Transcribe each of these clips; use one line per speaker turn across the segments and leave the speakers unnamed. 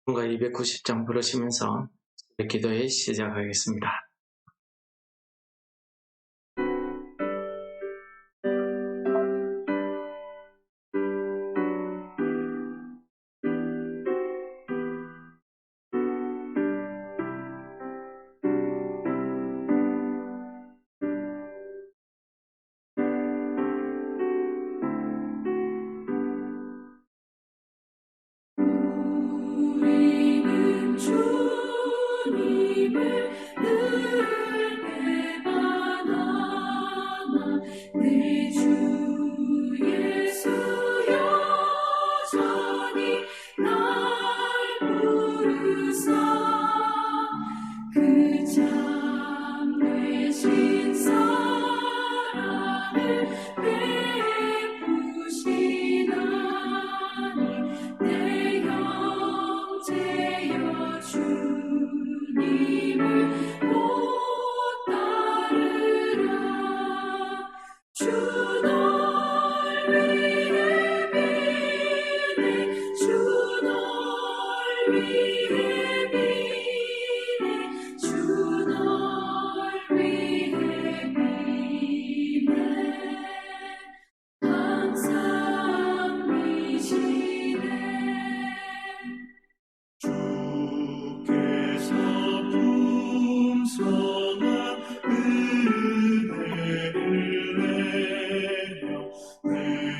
뭔가 290장 부르시면서 기도회 시작하겠습니다.
우리는 주님을 늘 배반하나 내 주 예수 여전히 날 부르사 그 참되신 사랑을 베푸시나니 내 형제여 주님을 못 따르라 주 널 위해 비네 주 널 위해 비네 주 널 위해 비네 항상 미시네 주께서 풍성한 은혜를 내려 내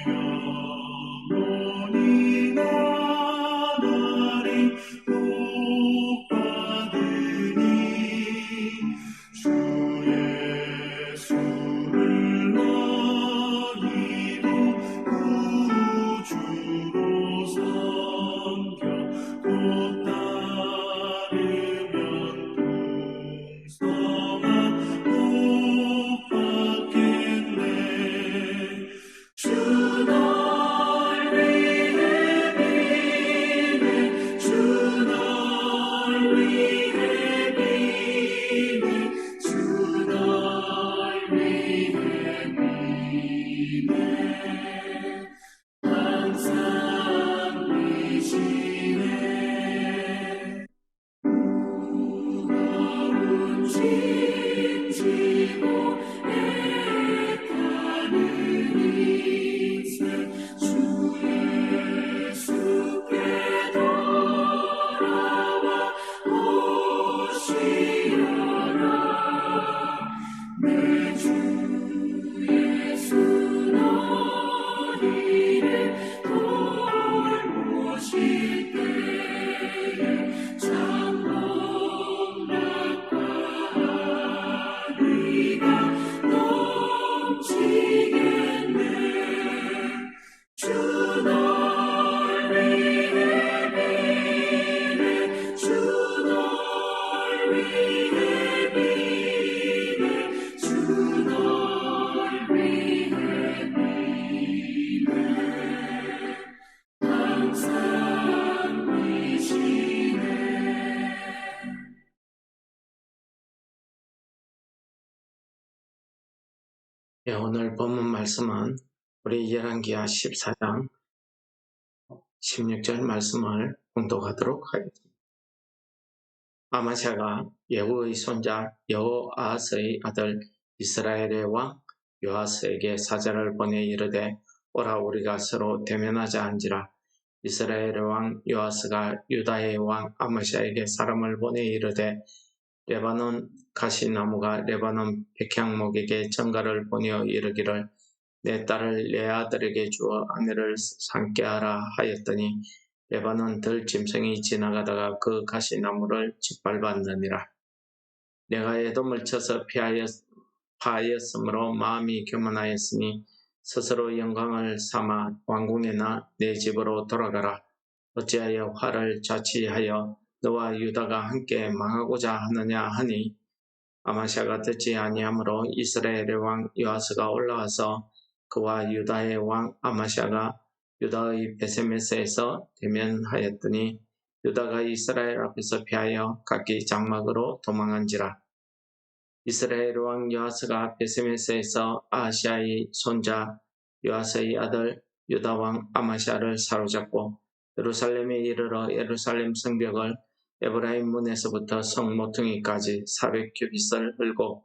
영혼이 나날이 복받으니 주 예수를 너희도 구주로 섬겨 곧 따르면 풍성한 복 받겠네 주 널 위해 비네 주 널 위해 비네 주 널 위해 비네 항상 미시네 무거운 짐 지고 애타는 인생 주 예수께 돌아와 오시어라 내 주 예수 너희를 돌보실 때에 장봉락과 의가 넘치겠네 주 널 위해 비네 주 널 위해 비네 주 널 위해 비네 항상 미시네
오늘 본문 말씀은 우리 열왕기하 14장 16절 말씀을 공독하도록 하겠습니다. 아마샤가 예후의 손자 여호아스의 아들 이스라엘의 왕 요아스에게 사자를 보내 이르되 오라 우리가 서로 대면하자 한지라. 이스라엘의 왕 요아스가 유다의 왕 아마샤에게 사람을 보내 이르되 레바논 가시나무가 레바논 백향목에게 전가를 보내어 이르기를 내 딸을 내 아들에게 주어 아내를 삼게 하라 하였더니 레바논 들짐승이 지나가다가 그 가시나무를 짓밟았느니라. 내가 에돔을 쳐서 파하였으므로 마음이 교만하였으니 스스로 영광을 삼아 왕궁에나 내 집으로 돌아가라. 어찌하여 화를 자취하여 너와 유다가 함께 망하고자 하느냐 하니 아마샤가 듣지 아니하므로 이스라엘의 왕 요아스가 올라와서 그와 유다의 왕 아마샤가 유다의 베세메스에서 대면하였더니 유다가 이스라엘 앞에서 피하여 각기 장막으로 도망한지라. 이스라엘 왕 요아스가 베세메스에서 아하시아의 손자 요아스의 아들 유다 왕 아마샤를 사로잡고 예루살렘에 이르러 예루살렘 성벽을 에브라임 문에서부터 성 모퉁이까지 400규빗을 흘고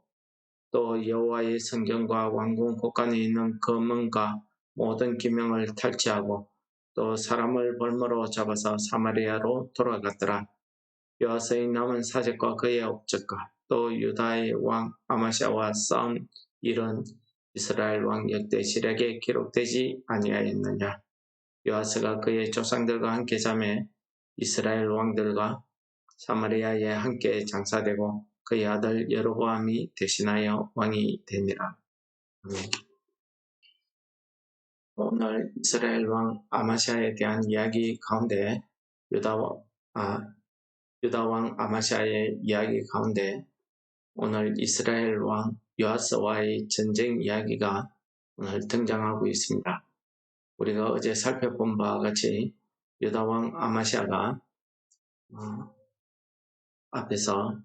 또 여호와의 성경과 왕궁 곳간에 있는 검은과 모든 기명을 탈취하고 또 사람을 볼모로 잡아서 사마리아로 돌아갔더라. 여호와의 남은 사적과 그의 업적과 또 유다의 왕 아마시아와 싸운 일은 이스라엘 왕 역대시록에 기록되지 아니하였느냐. 여호와가 그의 조상들과 함께 잠에 이스라엘 왕들과 사마리아에 함께 장사되고 그의 아들 여로보암이 대신하여 왕이 되니라. 오늘 이스라엘 왕 아마시아에 대한 이야기 가운데 유다 왕 아마시아의 이야기 가운데 오늘 이스라엘 왕 요아스와의 전쟁 이야기가 오늘 등장하고 있습니다. 우리가 어제 살펴본 바와 같이 유다 왕 아마시아가 앞에서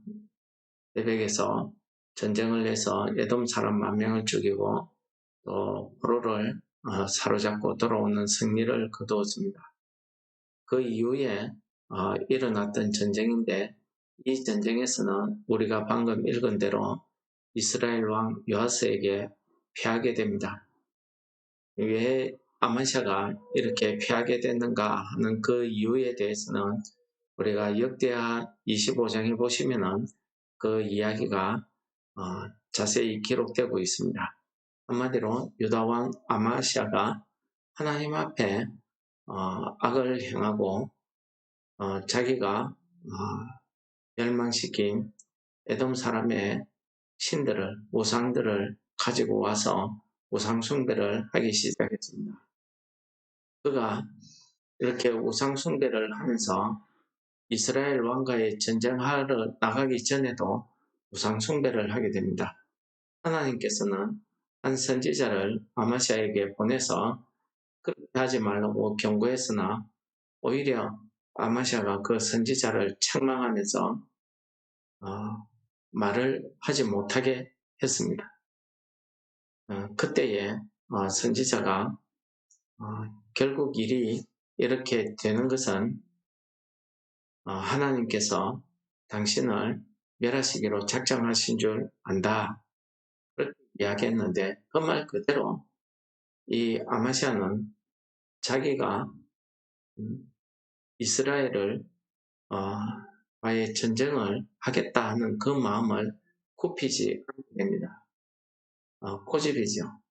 레벡에서 전쟁을 해서 에돔 사람 10,000명을 죽이고 또 포로를 사로잡고 돌아오는 승리를 거두었습니다. 그 이후에 일어났던 전쟁인데 이 전쟁에서는 우리가 방금 읽은 대로 이스라엘 왕 요아스에게 패하게 됩니다. 왜 아마시아가 이렇게 패하게 됐는가 하는 그 이유에 대해서는 우리가 역대하 25장에 보시면은 그 이야기가 자세히 기록되고 있습니다. 한마디로 유다왕 아마시아가 하나님 앞에 악을 행하고 자기가 멸망시킨 에돔 사람의 신들을 우상들을 가지고 와서 우상 숭배를 하기 시작했습니다. 그가 이렇게 우상 숭배를 하면서 이스라엘 왕과의 전쟁하러 나가기 전에도 우상 숭배를 하게 됩니다. 하나님께서는 한 선지자를 아마시아에게 보내서 그렇게 하지 말라고 경고했으나 오히려 아마시아가 그 선지자를 책망하면서 말을 하지 못하게 했습니다. 그때에 선지자가 결국 일이 이렇게 되는 것은 하나님께서 당신을 멸하시기로 작정하신 줄 안다. 그렇게 이야기했는데 그 말 그대로 이 아마시아는 자기가 이스라엘을 와의 전쟁을 하겠다 하는 그 마음을 굽히지 않게 됩니다. 고집이죠.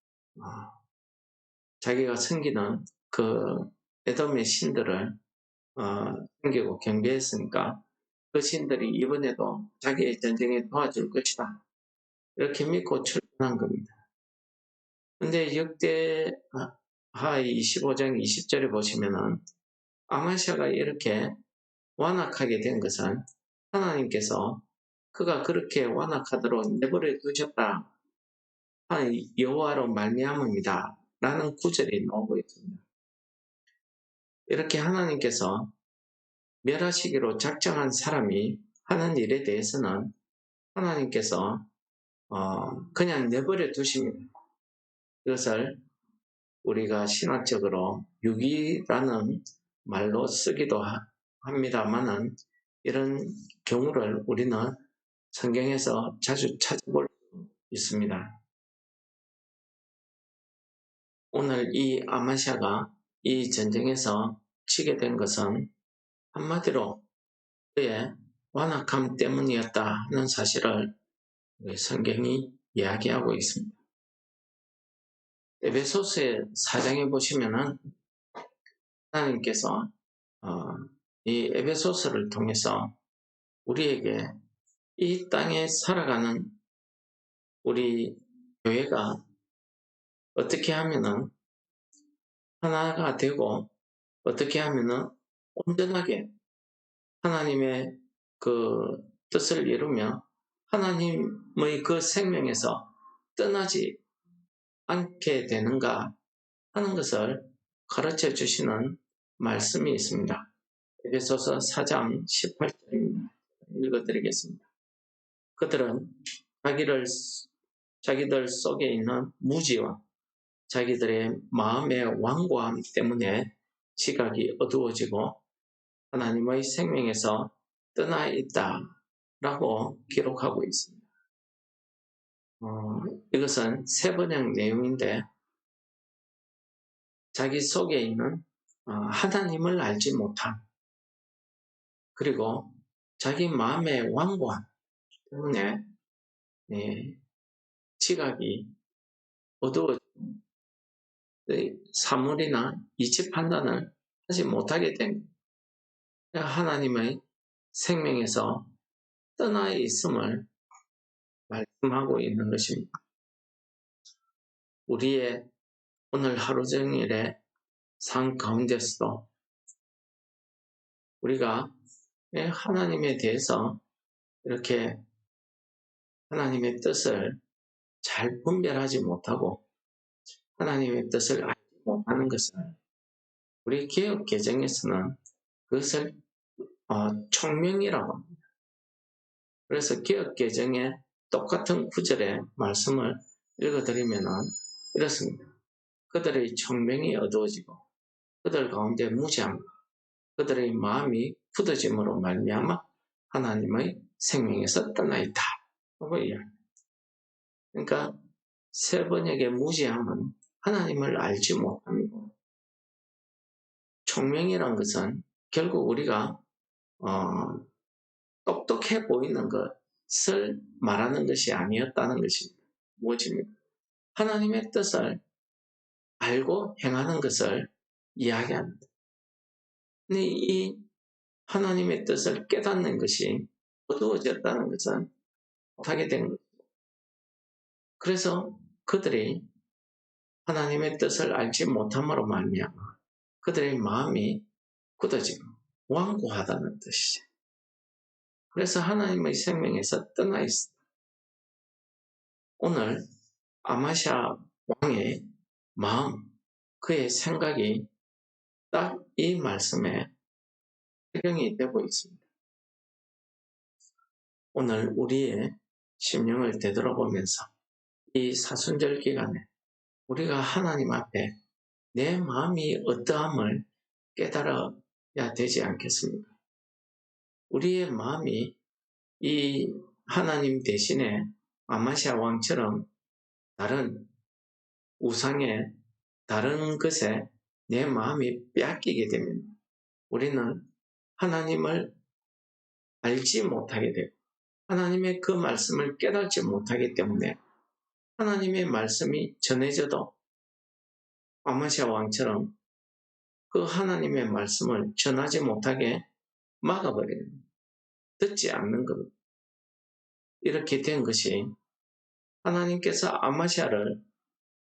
자기가 섬기는 그 에돔의 신들을 섬기고 경배했으니까 그 신들이 이번에도 자기의 전쟁에 도와줄 것이다. 이렇게 믿고 출전한 겁니다. 근데 역대하 25장 20절에 보시면은 아마시아가 이렇게 완악하게 된 것은 하나님께서 그가 그렇게 완악하도록 내버려 두셨다. 여호와로 말미암음이다. 라는 구절이 나오고 있습니다. 이렇게 하나님께서 멸하시기로 작정한 사람이 하는 일에 대해서는 하나님께서 그냥 내버려 두십니다. 이것을 우리가 신학적으로 유기라는 말로 쓰기도 합니다만은 이런 경우를 우리는 성경에서 자주 찾아볼 수 있습니다. 오늘 이 아마시아가 이 전쟁에서 치게 된 것은 한마디로 그의 완악함 때문이었다 하는 사실을 성경이 이야기하고 있습니다. 에베소서의 4장에 보시면은 하나님께서 이 에베소서를 통해서 우리에게 이 땅에 살아가는 우리 교회가 어떻게 하면은 하나가 되고 어떻게 하면은 온전하게 하나님의 그 뜻을 이루며 하나님의 그 생명에서 떠나지 않게 되는가 하는 것을 가르쳐 주시는 말씀이 있습니다. 에베소서 4장 18절입니다. 읽어드리겠습니다. 그들은 자기들 속에 있는 무지와 자기들의 마음의 완고함 때문에 시각이 어두워지고 하나님의 생명에서 떠나 있다라고 기록하고 있습니다. 이것은 세번역 내용인데 자기 속에 있는 하나님을 알지 못함, 그리고 자기 마음의 완고함 때문에 지각이 어두워지고 사물이나 이치 판단을 하지 못하게 됩니다. 하나님의 생명에서 떠나 있음을 말씀하고 있는 것입니다. 우리의 오늘 하루 종일의 삶 가운데서도 우리가 하나님에 대해서 이렇게 하나님의 뜻을 잘 분별하지 못하고 하나님의 뜻을 알지 못하는 것을 우리 개역 개정에서는 그것을 총명이라고 합니다. 그래서 개역 개정의 똑같은 구절의 말씀을 읽어드리면 이렇습니다. 그들의 총명이 어두워지고 그들 가운데 무지함, 그들의 마음이 굳어짐으로 말미암아 하나님의 생명에서 떠나 있다. 라고 이야기합니다. 그러니까 세번역의 무지함은 하나님을 알지 못함이고, 총명이란 것은 결국 우리가 똑똑해 보이는 것을 말하는 것이 아니었다는 것입니다. 무엇입니까? 하나님의 뜻을 알고 행하는 것을 이야기합니다. 근데 이 하나님의 뜻을 깨닫는 것이 어두워졌다는 것은 못하게 된 것입니다. 그래서 그들이 하나님의 뜻을 알지 못함으로 말미암아 그들의 마음이 굳어지고 완고하다는 뜻이죠. 그래서 하나님의 생명에서 떠나 있습니다. 오늘 아마시아 왕의 마음, 그의 생각이 딱 이 말씀에 적용이 되고 있습니다. 오늘 우리의 심령을 되돌아보면서 이 사순절 기간에 우리가 하나님 앞에 내 마음이 어떠함을 깨달아야 되지 않겠습니까? 우리의 마음이 이 하나님 대신에 아마시아 왕처럼 다른 우상에, 다른 것에 내 마음이 빼앗기게 되면 우리는 하나님을 알지 못하게 되고 하나님의 그 말씀을 깨닫지 못하기 때문에 하나님의 말씀이 전해져도 아마시아 왕처럼 그 하나님의 말씀을 전하지 못하게 막아버리는, 듣지 않는 것. 이렇게 된 것이 하나님께서 아마시아를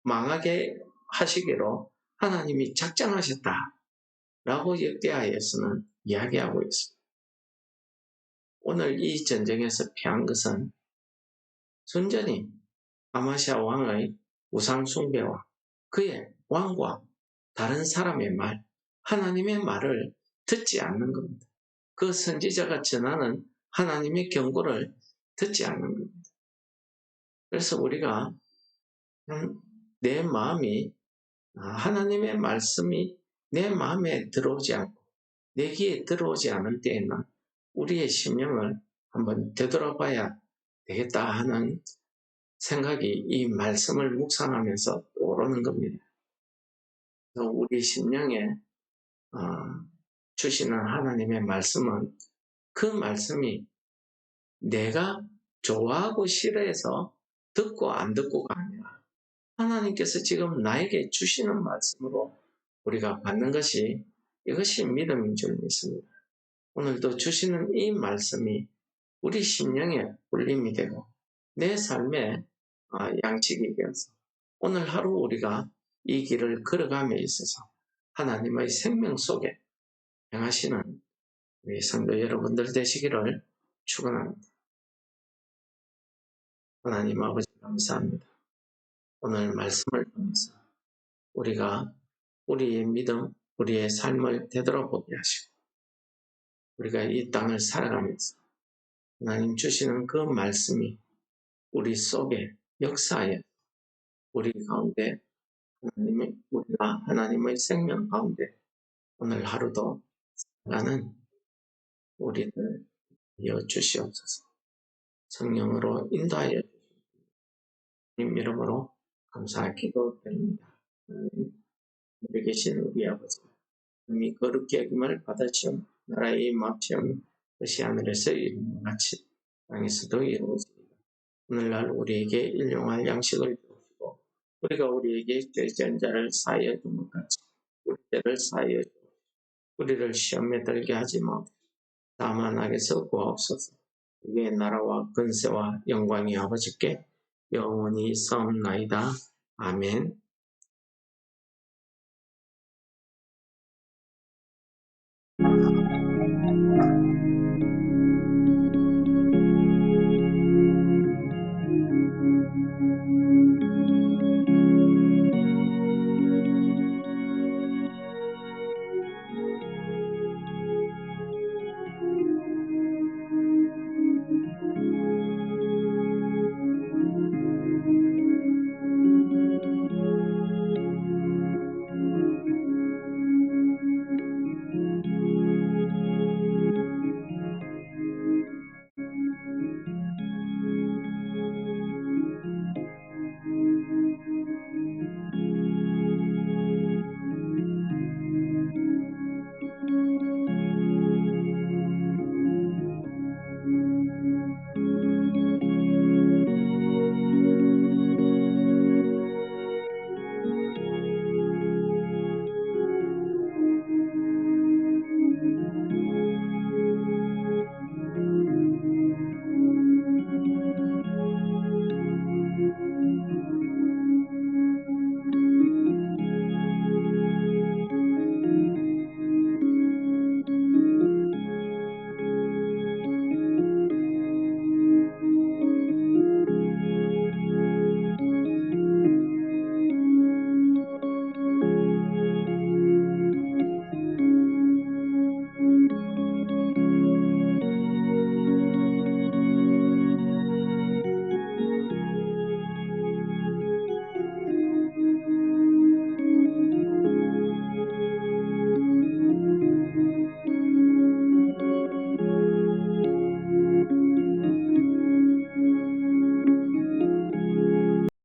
망하게 하시기로 하나님이 작정하셨다라고 역대하에서는 이야기하고 있습니다. 오늘 이 전쟁에서 피한 것은 순전히 아마시아 왕의 우상 숭배와 그의 왕과 다른 사람의 말, 하나님의 말을 듣지 않는 겁니다. 그 선지자가 전하는 하나님의 경고를 듣지 않는 겁니다. 그래서 우리가 내 마음이, 하나님의 말씀이 내 마음에 들어오지 않고 내 귀에 들어오지 않을 때에는 우리의 심령을 한번 되돌아봐야 되겠다 하는 생각이 이 말씀을 묵상하면서 오르는 겁니다. 그래서 우리 심령에 주시는 하나님의 말씀은 그 말씀이 내가 좋아하고 싫어해서 듣고 안 듣고가 아니라 하나님께서 지금 나에게 주시는 말씀으로 우리가 받는 것이, 이것이 믿음인 줄 믿습니다. 오늘도 주시는 이 말씀이 우리 심령에 울림이 되고 내 삶의 양식이 되어서 오늘 하루 우리가 이 길을 걸어감에 있어서 하나님의 생명 속에 행하시는 우리 성도 여러분들 되시기를 축원합니다. 하나님 아버지 감사합니다. 오늘 말씀을 통해서 우리가 우리의 믿음, 우리의 삶을 되돌아보게 하시고 우리가 이 땅을 살아가면서 하나님 주시는 그 말씀이 우리 속에 역사하여 우리 가운데 우리가 하나님의 생명 가운데 오늘 하루도 나는 우리를 이어 주시옵소서. 성령으로 인도하여 주님 이름으로 감사 기도드립니다. 우리 계신 우리 아버지, 이미 거룩히 여김을 받아치운 나라의 임합시험 것이 하늘에서 이루는 것 같이 땅에서도 이루어집니다. 오늘날 우리에게 일용할 양식을 주옵시고 우리가 우리에게 죄지은 자를 사하여 준 것 같이 우리 죄를 사하여 주옵시고 우리를 시험에 들게 하지 마옵시고 다만 악에서 구하옵소서. 그의 나라와 근세와 영광이 아버지께 영원히 있사옵나이다. 아멘.